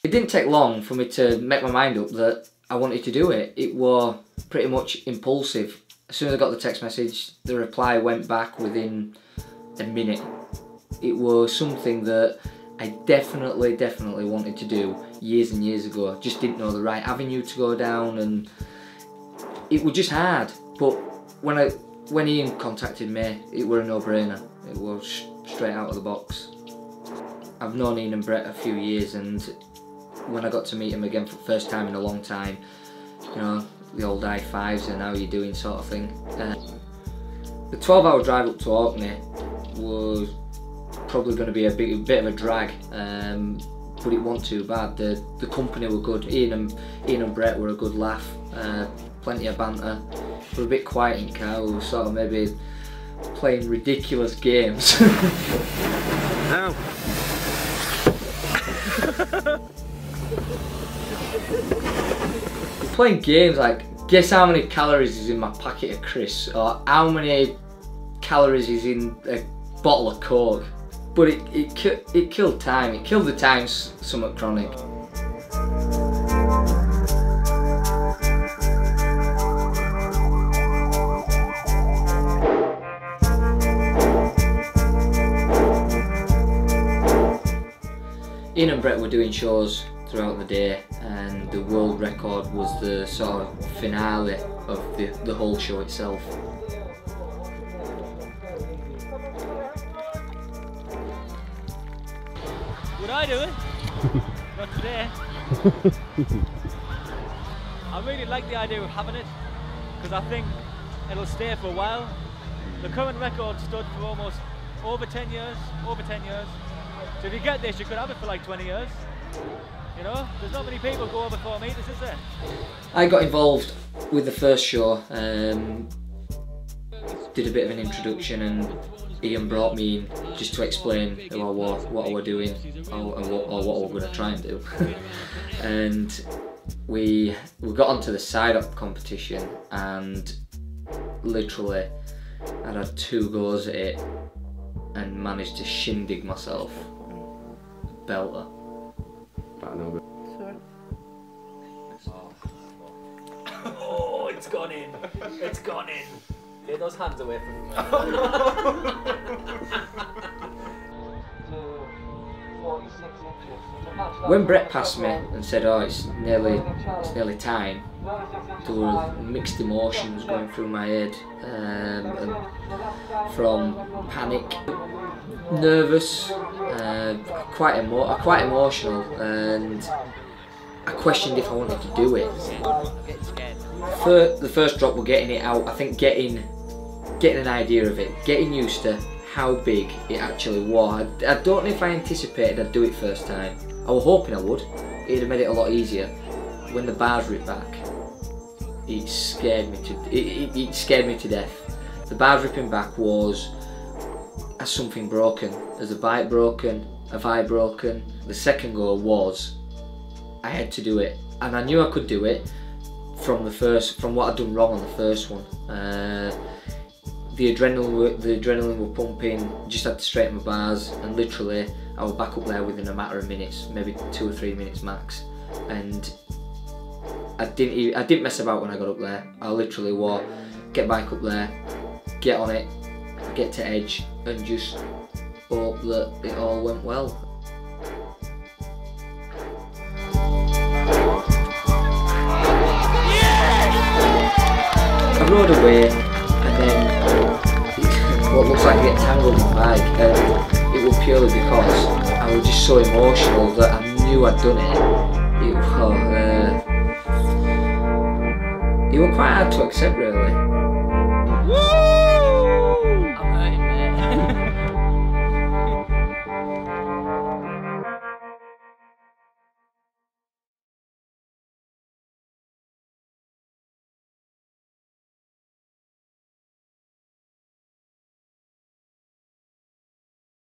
It didn't take long for me to make my mind up that I wanted to do it. It was pretty much impulsive. As soon as I got the text message, the reply went back within a minute. It was something that I definitely wanted to do years and years ago. I just didn't know the right avenue to go down, and it was just hard. But when Ian contacted me, it was a no-brainer. It was straight out of the box. I've known Ian and Brett a few years, and when I got to meet him again for the first time in a long time, you know, the old high fives and how you doing sort of thing. The 12-hour drive up to Orkney was probably going to be a bit of a drag, but it wasn't too bad. The company were good. Ian and Brett were a good laugh, plenty of banter. We were a bit quiet in the car. We were sort of maybe playing ridiculous games. Ow. We're playing games like, guess how many calories is in my packet of crisps, or how many calories is in a bottle of Coke. But it killed time. It killed the time somewhat chronic. Ian and Brett were doing shows throughout the day, and the world record was the sort of finale of the whole show itself. Would I do it? Not today. I really like the idea of having it, because I think it'll stay for a while. The current record stood for almost over 10 years. So if you get this, you could have it for like 20 years. You know, there's not many people go over 4 meters, is there? I got involved with the first show, did a bit of an introduction, and Ian brought me in just to explain who I was, what I was doing, or what I was going to try and do. And we got onto the side-up competition, and literally I had 2 goes at it and managed to shindig myself. Belter. Oh, it's gone in. It's gone in. Get those hands away from me. When Brett passed me and said, "Oh, it's nearly time," there were mixed emotions going through my head, and from panic, nervous, quite emotional, and I questioned if I wanted to do it. The first drop was getting it out. I think getting an idea of it, getting used to how big it actually was. I don't know if I anticipated I'd do it first time. I was hoping I would. It'd have made it a lot easier. When the bars ripped back, it scared me to death. The bars ripping back was as something broken. As a bike broken, a vibe broken. The second goal was I had to do it, and I knew I could do it from what I'd done wrong on the first one. The adrenaline were pumping. Just had to straighten my bars, and literally I was back up there within a matter of minutes, maybe 2 or 3 minutes max. And I didn't mess about when I got up there. I literally was get back up there, get on it, get to edge, and just hope that it all went well. I rode away, and then what looks like I get tangled in the bike, and it was purely because I was just so emotional that I knew I'd done it. It was quite hard to accept, really. Woo!